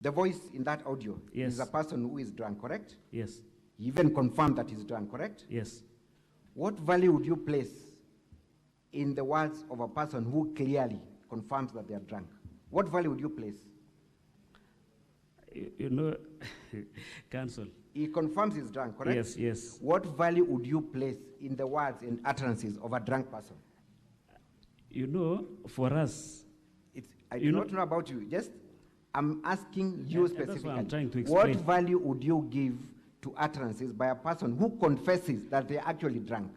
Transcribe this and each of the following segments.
The voice in that audio Yes. is a person who is drunk, correct? Yes. He even confirmed that he's drunk, correct? Yes. What value would you place in the words of a person who clearly confirms that they are drunk? What value would you place? You know, Council. He confirms he's drunk, correct? Yes, yes. What value would you place in the words and utterances of a drunk person? You know, for us, I do You not know about you. Just, I'm asking you And that's specifically. what I'm trying to What explain. value would you give to utterances by a person who confesses that they're actually drunk?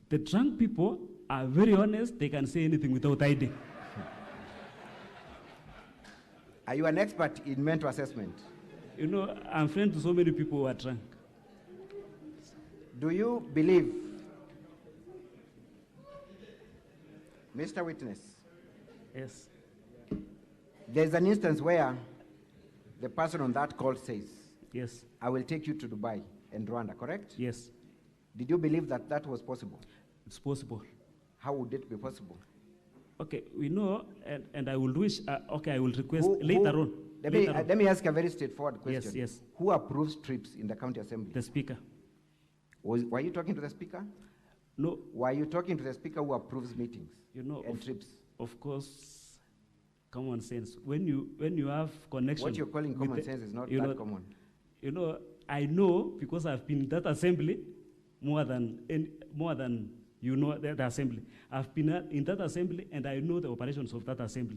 the drunk people are very honest. They can say anything without hiding. Are you an expert in mental assessment? You know, I'm friends to so many people who are drunk. Do you believe, Mr. Witness, Yes. there's an instance where the person on that call says, Yes. I will take you to Dubai and Rwanda, correct? Yes. Did you believe that that was possible? It's possible. How would it be possible? Okay, we know, and I will wish, okay, I will request later on. Let me ask a very straightforward question. Yes, yes. Who approves trips in the county assembly? The speaker. Were you talking to the speaker? No, Were you talking to the speaker who approves meetings you know, and trips? of course, common sense. When you have connection. What you're calling with common the- sense is not you that know, common. You know, I know because I've been in that assembly more than you know the assembly. I've been in that assembly and I know the operations of that assembly.